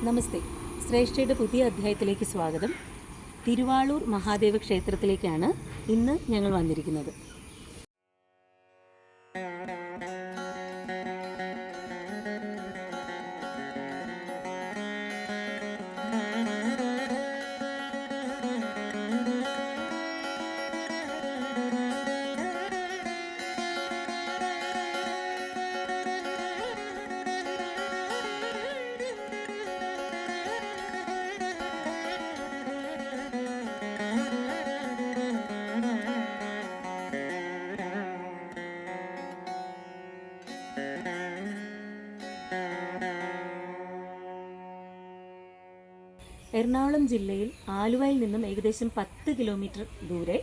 നമസ്തേ. ശ്രേഷ്ഠയുടെ പുതിയ അധ്യായത്തിലേക്ക് സ്വാഗതം. തിരുവാളൂർ മഹാദേവ ക്ഷേത്രത്തിലേക്കാണ് ഇന്ന് ഞങ്ങൾ വന്നിരിക്കുന്നത്. എറണാകുളം ജില്ലയിൽ ആലുവയിൽ നിന്നും ഏകദേശം 10 കിലോമീറ്റർ ദൂരെ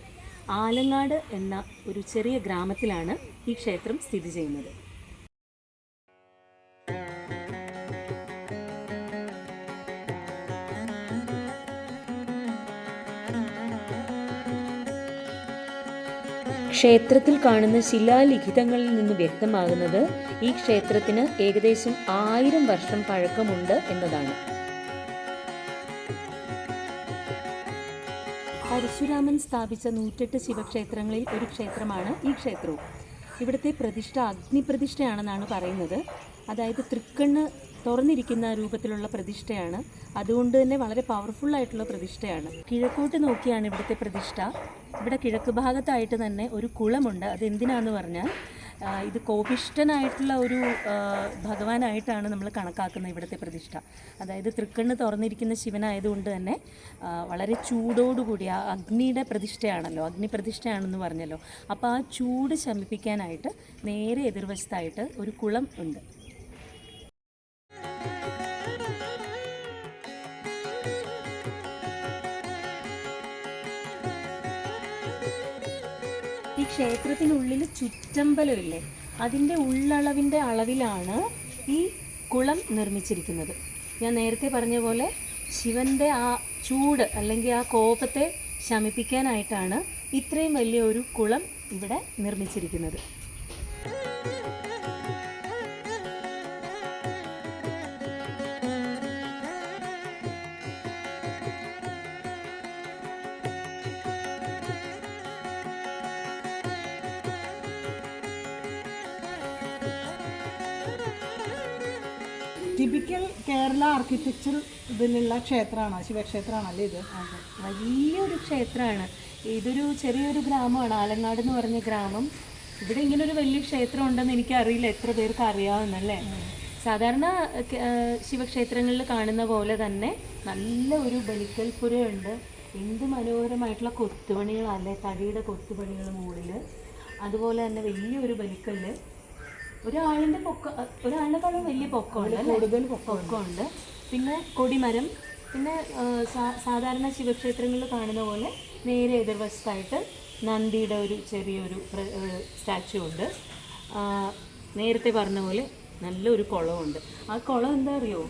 ആലങ്ങാട് എന്ന ഒരു ചെറിയ ഗ്രാമത്തിലാണ് ഈ ക്ഷേത്രം സ്ഥിതി ചെയ്യുന്നത്. ക്ഷേത്രത്തിൽ കാണുന്ന ശിലാലിഖിതങ്ങളിൽ നിന്ന് വ്യക്തമാകുന്നത് ഈ ക്ഷേത്രത്തിന് ഏകദേശം 1000 വർഷം പഴക്കമുണ്ട് എന്നതാണ്. പരശുരാമൻ സ്ഥാപിച്ച 108 ശിവക്ഷേത്രങ്ങളിൽ ഒരു ക്ഷേത്രമാണ് ഈ ക്ഷേത്രവും. ഇവിടുത്തെ പ്രതിഷ്ഠ അഗ്നിപ്രതിഷ്ഠയാണെന്നാണ് പറയുന്നത്. അതായത് തൃക്കണ്ണ് തുറന്നിരിക്കുന്ന രൂപത്തിലുള്ള പ്രതിഷ്ഠയാണ്. അതുകൊണ്ട് തന്നെ വളരെ പവർഫുള്ളായിട്ടുള്ള പ്രതിഷ്ഠയാണ്. കിഴക്കോട്ട് നോക്കിയാണ് ഇവിടുത്തെ പ്രതിഷ്ഠ. ഇവിടെ കിഴക്ക് ഭാഗത്തായിട്ട് തന്നെ ഒരു കുളമുണ്ട്. അതെന്തിനാന്ന് പറഞ്ഞാൽ ഇത് കോപിഷ്ഠനായിട്ടുള്ള ഒരു ഭഗവാനായിട്ടാണ് നമ്മൾ കണക്കാക്കുന്നത് ഇവിടുത്തെ പ്രതിഷ്ഠ. അതായത് തൃക്കണ്ണ് തുറന്നിരിക്കുന്ന ശിവനായതുകൊണ്ട് തന്നെ വളരെ ചൂടോടുകൂടി ആ അഗ്നിയുടെ പ്രതിഷ്ഠയാണല്ലോ, അഗ്നിപ്രതിഷ്ഠയാണെന്ന് പറഞ്ഞല്ലോ. അപ്പോൾ ആ ചൂട് ശമിപ്പിക്കാനായിട്ട് നേരെ എതിർവശത്തായിട്ട് ഒരു കുളം ഉണ്ട്. ഈ ക്ഷേത്രത്തിനുള്ളിൽ ചുറ്റമ്പലമില്ലേ, അതിൻ്റെ ഉള്ളളവിൻ്റെ അളവിലാണ് ഈ കുളം നിർമ്മിച്ചിരിക്കുന്നത്. ഞാൻ നേരത്തെ പറഞ്ഞ പോലെ ശിവൻ്റെ ആ ചൂട് അല്ലെങ്കിൽ ആ കോപത്തെ ശമിപ്പിക്കാനായിട്ടാണ് ഇത്രയും വലിയ ഒരു കുളം ഇവിടെ നിർമ്മിച്ചിരിക്കുന്നത്. ടിപ്പിക്കൽ കേരള ആർക്കിടെക്ചർ ഇതിലുള്ള ക്ഷേത്രമാണ്, ശിവക്ഷേത്രമാണല്ലേ ഇത്? അതെ, വലിയൊരു ക്ഷേത്രമാണ്. ഇതൊരു ചെറിയൊരു ഗ്രാമമാണ്, ആലങ്ങാട് എന്ന് പറഞ്ഞ ഗ്രാമം. ഇവിടെ ഇങ്ങനൊരു വലിയ ക്ഷേത്രം ഉണ്ടെന്ന് എനിക്കറിയില്ല എത്ര പേർക്ക് അറിയാവുന്നല്ലേ. സാധാരണ ശിവക്ഷേത്രങ്ങളിൽ കാണുന്ന പോലെ തന്നെ നല്ല ഒരു ബലിക്കൽപ്പുരയുണ്ട്. എന്ത് മനോഹരമായിട്ടുള്ള കൊത്തുപണികളല്ലേ, തടിയുടെ കൊത്തുപണികൾ മുകളിൽ. അതുപോലെ തന്നെ വലിയൊരു ബലിക്കല്ല്, ഒരാളിനെക്കാളും വലിയ പൊക്കമുണ്ട്. പിന്നെ കൊടിമരം, പിന്നെ സാധാരണ ശിവക്ഷേത്രങ്ങളിൽ കാണുന്ന പോലെ നേരെ എതിർവശത്തായിട്ട് നന്ദിയുടെ ഒരു ചെറിയൊരു സ്റ്റാച്ചു ഉണ്ട്. നേരത്തെ പറഞ്ഞ പോലെ നല്ലൊരു കുളമുണ്ട്. ആ കുളം എന്താ അറിയോ,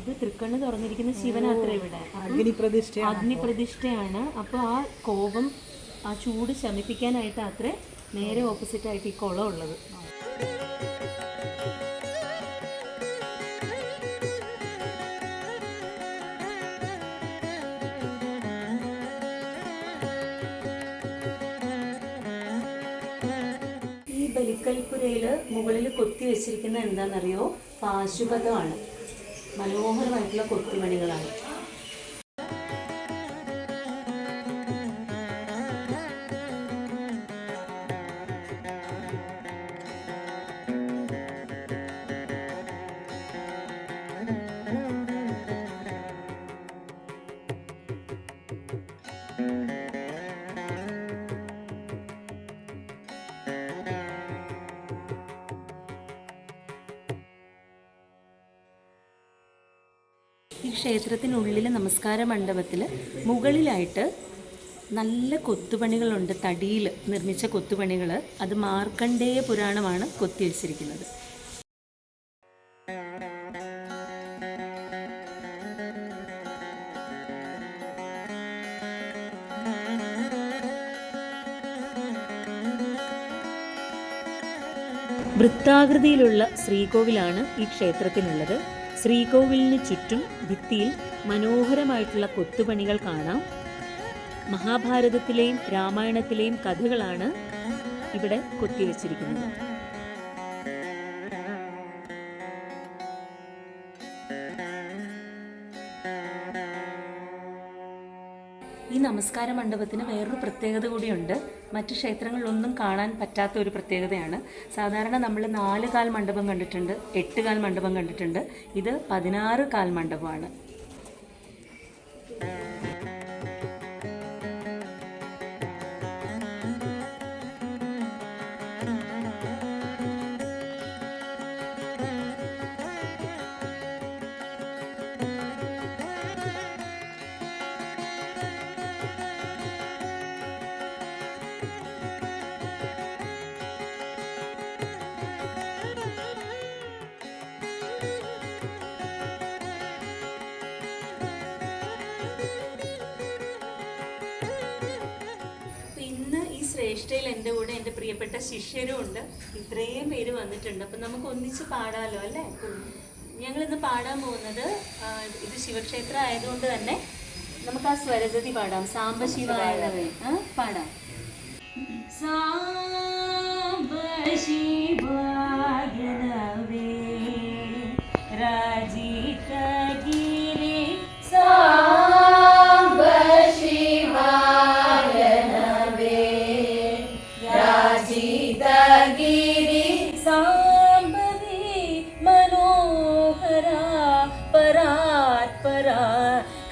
ഇത് തൃക്കണ്ണ് തുറന്നിരിക്കുന്ന ശിവനാത്ര ഇവിടെ അഗ്നിപ്രതിഷ്ഠയാണ്. അപ്പോൾ ആ കോപം, ആ ചൂട് ശമിപ്പിക്കാനായിട്ട് അത്രേ നേരെ ഓപ്പോസിറ്റായിട്ട് ഈ കുളം ഉള്ളത്. ഈ ബലിക്കൽപ്പുരയിൽ മുകളിൽ കൊത്തി വെച്ചിരിക്കുന്ന എന്താണെന്നറിയോ, പാശുപതമാണ്. മനോഹരമായിട്ടുള്ള കൊത്തുപണികളാണ്. ഈ ക്ഷേത്രത്തിനുള്ളിലെ നമസ്കാര മണ്ഡപത്തിൽ മുകളിലായിട്ട് നല്ല കൊത്തുപണികളുണ്ട്, തടിയിൽ നിർമ്മിച്ച കൊത്തുപണികൾ. അത് മാർക്കണ്ഡേയ പുരാണമാണ് കൊത്തി വച്ചിരിക്കുന്നത്. വൃത്താകൃതിയിലുള്ള ശ്രീകോവിലാണ് ഈ ക്ഷേത്രത്തിനുള്ളത്. ശ്രീകോവിലിന് ചുറ്റും ഭിത്തിയിൽ മനോഹരമായിട്ടുള്ള കൊത്തുപണികൾ കാണാം. മഹാഭാരതത്തിലെയും രാമായണത്തിലെയും കഥകളാണ് ഇവിടെ കൊത്തിവെച്ചിരിക്കുന്നത്. ഈ നമസ്കാര മണ്ഡപത്തിന് വേറൊരു പ്രത്യേകത കൂടിയുണ്ട്. മറ്റ് ക്ഷേത്രങ്ങളിലൊന്നും കാണാൻ പറ്റാത്ത ഒരു പ്രത്യേകതയാണ്. സാധാരണ നമ്മൾ 4 കാൽ മണ്ഡപം കണ്ടിട്ടുണ്ട്, 8 കാൽ മണ്ഡപം കണ്ടിട്ടുണ്ട്. ഇത് 16 കാൽ മണ്ഡപമാണ്. ശ്രേഷ്ഠയിൽ എൻ്റെ കൂടെ എൻ്റെ പ്രിയപ്പെട്ട ശിഷ്യരും ഉണ്ട്. ഇത്രയും പേര് വന്നിട്ടുണ്ട്. അപ്പം നമുക്ക് ഒന്നിച്ച് പാടാലോ അല്ലേ? ഞങ്ങളിന്ന് പാടാൻ പോകുന്നത്, ഇത് ശിവക്ഷേത്രം ആയതുകൊണ്ട് തന്നെ നമുക്ക് ആ സ്വരജതി പാടാം. സാംബശിവായനവേ പാടാം. സാംബശിവായനവേ രാജിതഗിരി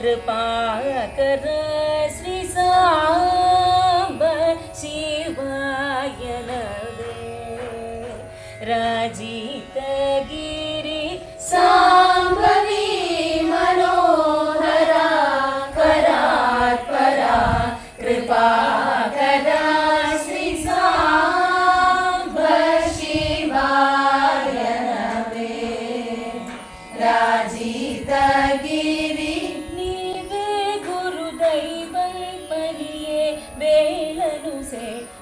कृपाकर श्री सांब शिवायनवे राजितगिरि सांबवी मनोहरा परात्परा कृपाकर श्री सांब शिवायनवे राजितगिरि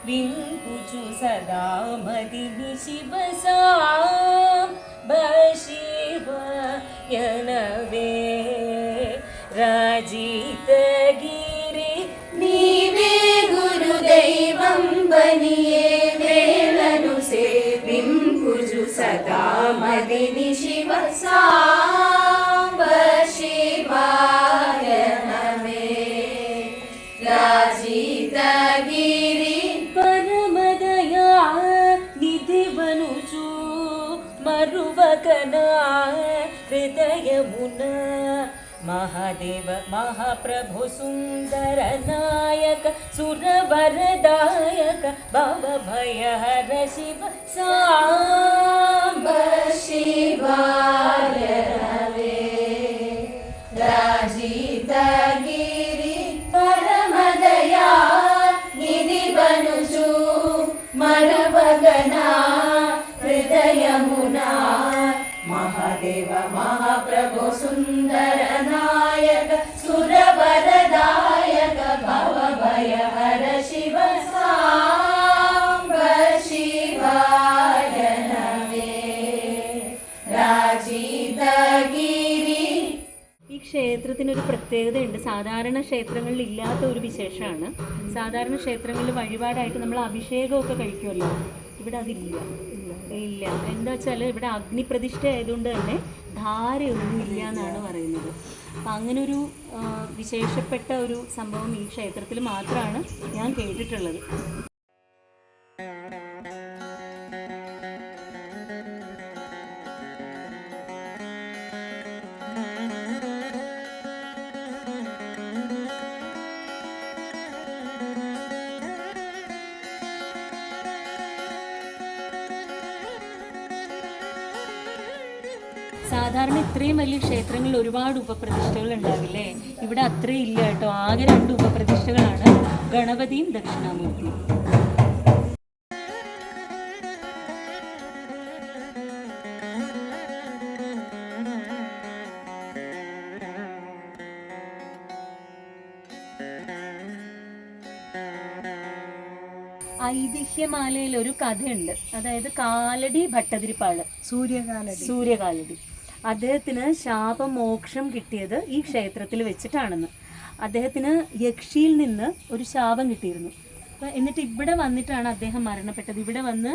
विंकुचु सदा मदिनि शिव सांब शिवायनवे राजितगिरि नीवे गुरुदैवं बनिये वेलनु से विंकुचु सदा मदिनि शिव सांब शिवायनवे राजितगिरि मरुवकना हृदयमुना महादेव महाप्रभु सुंदर नायक सुरवरदायक भवभयहर शिव सांब शिवायनवे राजितगिरि परमदया निधि बनुचु मरुवकना हृदयमुना महादेव महाप्रभु सुंदर नायक सुरवरदायक भवभयहर शिव सांब शिवायनवे राजितगिरि. ഈ ക്ഷേത്രത്തിനൊരു പ്രത്യേകതയുണ്ട്. സാധാരണ ക്ഷേത്രങ്ങളിൽ ഇല്ലാത്ത ഒരു വിശേഷമാണ്. സാധാരണ ക്ഷേത്രങ്ങളിൽ വഴിപാടായിട്ട് നമ്മൾ അഭിഷേകമൊക്കെ കഴിക്കുമല്ലോ, ഇവിടെ അതില്ല. ഇല്ല. എന്താ വെച്ചാൽ ഇവിടെ അഗ്നിപ്രതിഷ്ഠ ആയതുകൊണ്ട് തന്നെ ധാരയൊന്നും ഇല്ല എന്നാണ് പറയുന്നത്. അപ്പം അങ്ങനൊരു വിശേഷപ്പെട്ട ഒരു സംഭവം ഈ ക്ഷേത്രത്തിൽ മാത്രമാണ് ഞാൻ കേട്ടിട്ടുള്ളത്. സാധാരണ ഇത്രയും വലിയ ക്ഷേത്രങ്ങളിൽ ഒരുപാട് ഉപപ്രതിഷ്ഠകൾ ഉണ്ടാവില്ലേ? ഇവിടെ അത്രയും ഇല്ല കേട്ടോ. ആകെ 2 ഉപപ്രതിഷ്ഠകളാണ്, ഗണപതിയും ദക്ഷിണാമൂർത്തിയും. ഐതിഹ്യമാലയിൽ ഒരു കഥയുണ്ട്. അതായത് കാലടി ഭട്ടതിരിപ്പാട്, സൂര്യകാലടി. അദ്ദേഹത്തിന് ശാപമോക്ഷം കിട്ടിയത് ഈ ക്ഷേത്രത്തിൽ വെച്ചിട്ടാണെന്ന്. അദ്ദേഹത്തിന് യക്ഷിയിൽ നിന്ന് ഒരു ശാപം കിട്ടിയിരുന്നു. അപ്പം എന്നിട്ട് ഇവിടെ വന്നിട്ടാണ് അദ്ദേഹം മരണപ്പെട്ടത്. ഇവിടെ വന്ന്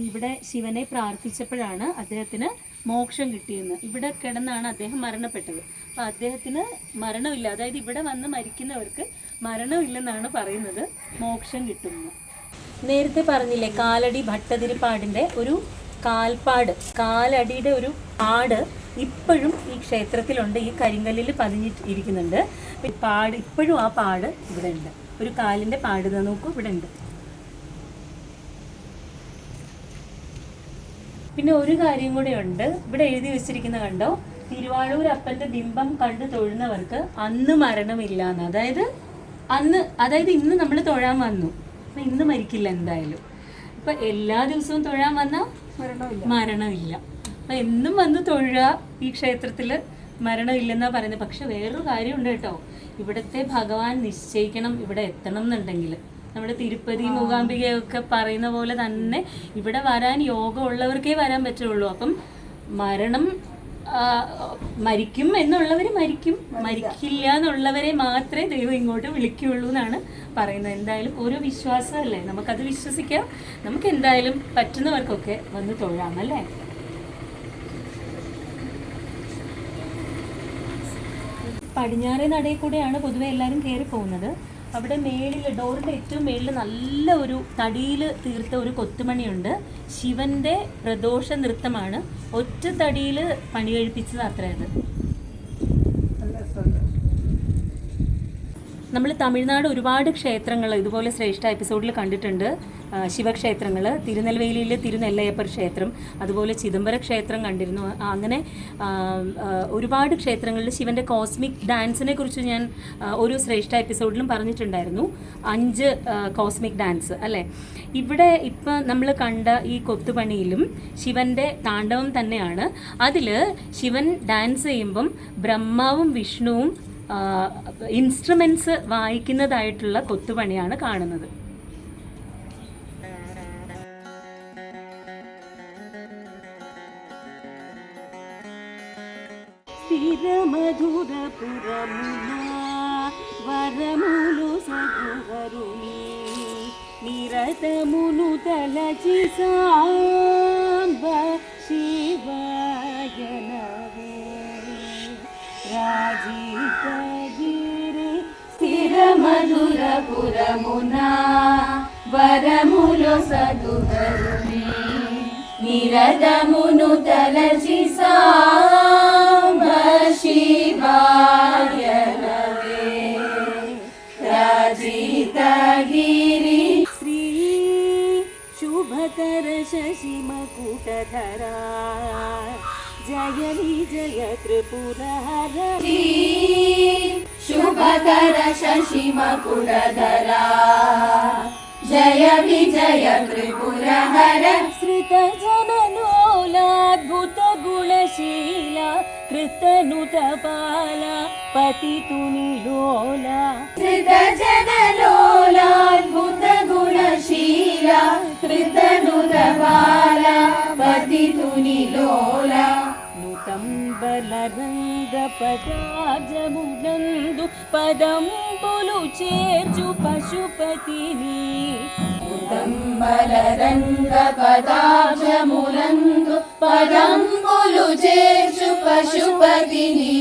ഇവിടെ ശിവനെ പ്രാർത്ഥിച്ചപ്പോഴാണ് അദ്ദേഹത്തിന് മോക്ഷം കിട്ടിയെന്ന്. ഇവിടെ കിടന്നാണ് അദ്ദേഹം മരണപ്പെട്ടത്. അപ്പം അദ്ദേഹത്തിന് മരണമില്ല, അതായത് ഇവിടെ വന്ന് മരിക്കുന്നവർക്ക് മരണമില്ലെന്നാണ് പറയുന്നത്, മോക്ഷം കിട്ടുന്നു. നേരത്തെ പറഞ്ഞില്ലേ കാലടി ഭട്ടതിരിപ്പാടിൻ്റെ ഒരു കാൽപ്പാട്, കാലടിയുടെ ഒരു പാട് ഇപ്പോഴും ഈ ക്ഷേത്രത്തിലുണ്ട്. ഈ കരിങ്കല്ലിൽ പതിഞ്ഞിരിക്കുന്നുണ്ട് പാട്. ഇപ്പോഴും ആ പാട് ഇവിടെ ഉണ്ട്. ഒരു കാലിൻ്റെ പാട് നോക്കൂ, ഇവിടെ ഉണ്ട്. പിന്നെ ഒരു കാര്യം കൂടെ ഉണ്ട്, ഇവിടെ എഴുതി വെച്ചിരിക്കുന്ന കണ്ടോ, തിരുവാഴൂർ അപ്പൻ്റെ ബിംബം കണ്ട് തൊഴുന്നവർക്ക് അന്ന് മരണമില്ല എന്ന്. അതായത് ഇന്ന് നമ്മൾ തൊഴാൻ വന്നു, അപ്പം ഇന്ന് മരിക്കില്ല എന്തായാലും. അപ്പം എല്ലാ ദിവസവും തൊഴാൻ വന്നാൽ മരണമില്ല. അപ്പം എന്നും വന്ന് തൊഴുക, ഈ ക്ഷേത്രത്തിൽ മരണമില്ലെന്നാണ് പറയുന്നത്. പക്ഷെ വേറൊരു കാര്യമുണ്ട് കേട്ടോ, ഇവിടുത്തെ ഭഗവാൻ നിശ്ചയിക്കണം ഇവിടെ എത്തണം എന്നുണ്ടെങ്കിൽ. നമ്മുടെ തിരുപ്പതി മൂകാംബികയൊക്കെ പറയുന്ന പോലെ തന്നെ ഇവിടെ വരാൻ യോഗമുള്ളവർക്കേ വരാൻ പറ്റുള്ളൂ. അപ്പം മരിക്കും എന്നുള്ളവർ മരിക്കും, മരിക്കില്ല എന്നുള്ളവരെ മാത്രമേ ദൈവം ഇങ്ങോട്ട് വിളിക്കുകയുള്ളൂ എന്നാണ് പറയുന്നത്. എന്തായാലും ഓരോ വിശ്വാസമല്ലേ, നമുക്കത് വിശ്വസിക്കാം. നമുക്ക് എന്തായാലും പറ്റുന്നവർക്കൊക്കെ വന്ന് തൊഴാം അല്ലേ. പടിഞ്ഞാറേ നടയിൽ കൂടെയാണ് പൊതുവെ എല്ലാവരും കയറി പോകുന്നത്. അവിടെ മേളിൽ, ഡോറിൻ്റെ ഏറ്റവും മേളിൽ നല്ല ഒരു തടിയിൽ തീർത്ത ഒരു കൊത്തുമണിയുണ്ട്. ശിവൻ്റെ പ്രദോഷ നൃത്തമാണ്, ഒറ്റ തടിയിൽ പണി കഴിപ്പിച്ചത് അത്ര. അത് നമ്മൾ തമിഴ്നാട് ഒരുപാട് ക്ഷേത്രങ്ങൾ ഇതുപോലെ ശ്രേഷ്ഠ എപ്പിസോഡിൽ കണ്ടിട്ടുണ്ട്. ശിവക്ഷേത്രങ്ങൾ, തിരുനെൽവേലിയിൽ തിരുനെല്ലയപ്പർ ക്ഷേത്രം, അതുപോലെ ചിദംബര ക്ഷേത്രം കണ്ടിരുന്നു. അങ്ങനെ ഒരുപാട് ക്ഷേത്രങ്ങളിൽ ശിവൻ്റെ കോസ്മിക് ഡാൻസിനെ കുറിച്ച് ഞാൻ ഒരു ശ്രേഷ്ഠ എപ്പിസോഡിലും പറഞ്ഞിട്ടുണ്ടായിരുന്നു. 5 കോസ്മിക് ഡാൻസ് അല്ലേ. ഇവിടെ ഇപ്പം നമ്മൾ കണ്ട ഈ കൊത്തുപണിയിലും ശിവൻ്റെ താണ്ഡവം തന്നെയാണ്. അതിൽ ശിവൻ ഡാൻസ് ചെയ്യുമ്പം ബ്രഹ്മാവും വിഷ്ണുവും ഇൻസ്ട്രുമെൻറ്റ്സ് വായിക്കുന്നതായിട്ടുള്ള കൊത്തുപണിയാണ് കാണുന്നത്. వరములు సగువరుని నిరతమును తలచి సాంబ శివాయనవే రాజీతగిరి స్థిర మధుర పురమునా వరములు సగువరుని నిరతమును తలచి సాంబ శివాయనవే రాజీతగిరి శ్రీ శుభకర శశిమకుటధరా జయ విజయ త్రిపురహర శ్రీ శుభకర శశిమకుటధరా జయ విజయ త్రిపురహర శ్రిత జనలోలాద్భుత గుణశీల కృతనుత బాల పతితునిలోల శ్రిత జనలోలాద్భుత గుణశీల కృతనుత బాల పతితునిలోల నుతంబలరంగ పదాజమునందు పదంబులు చేర్చు పశుపతిని నుతంబలరంగ పదాజమునందు పదంబులు చేర్చు పశుపతిని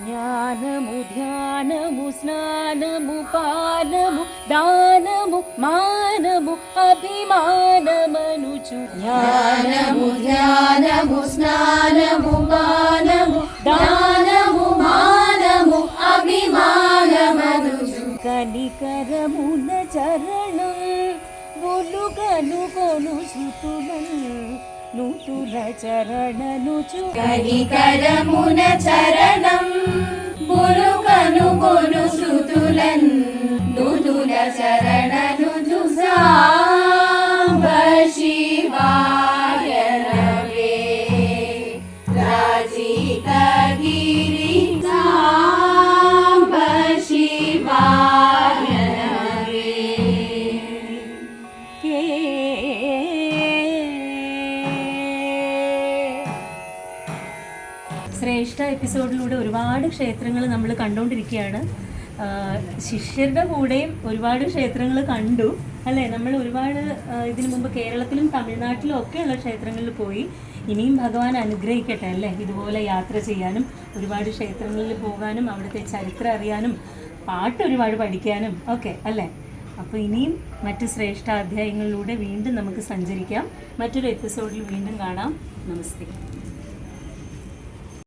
జ్ఞానము ధ్యానము స్నానము పానము దానము మానము అభిమానమనుచు జ్ఞానము ధ్యానము స్నానము పానము దానము మానము అభిమానమనుచు కనికరమున చరణం బొలుగను కొను శృతులను నూతుల చరణనుచు కనికరమున చరణం బొలుగను కొను శృతులన్ నూతుల చరణనుచు సాంబ శివాయనవే రాజీతగిరి సాంబ శివాయనవే എപ്പിസോഡിലൂടെ ഒരുപാട് ക്ഷേത്രങ്ങൾ നമ്മൾ കണ്ടുകൊണ്ടിരിക്കുകയാണ്. ശിഷ്യരുടെ കൂടെയും ഒരുപാട് ക്ഷേത്രങ്ങൾ കണ്ടു അല്ലേ? നമ്മൾ ഒരുപാട് ഇതിനു മുമ്പ് കേരളത്തിലും തമിഴ്നാട്ടിലും ഒക്കെയുള്ള ക്ഷേത്രങ്ങളിൽ പോയി. ഇനിയും ഭഗവാൻ അനുഗ്രഹിക്കട്ടെ അല്ലേ, ഇതുപോലെ യാത്ര ചെയ്യാനും ഒരുപാട് ക്ഷേത്രങ്ങളിൽ പോകാനും അവിടുത്തെ ചരിത്രം അറിയാനും പാട്ട് ഒരുപാട് പഠിക്കാനും ഒക്കെ അല്ലേ. അപ്പോൾ ഇനിയും മറ്റ് ശ്രേഷ്ഠ അധ്യായങ്ങളിലൂടെ വീണ്ടും നമുക്ക് സഞ്ചരിക്കാം. മറ്റൊരു എപ്പിസോഡിൽ വീണ്ടും കാണാം. നമസ്തേ.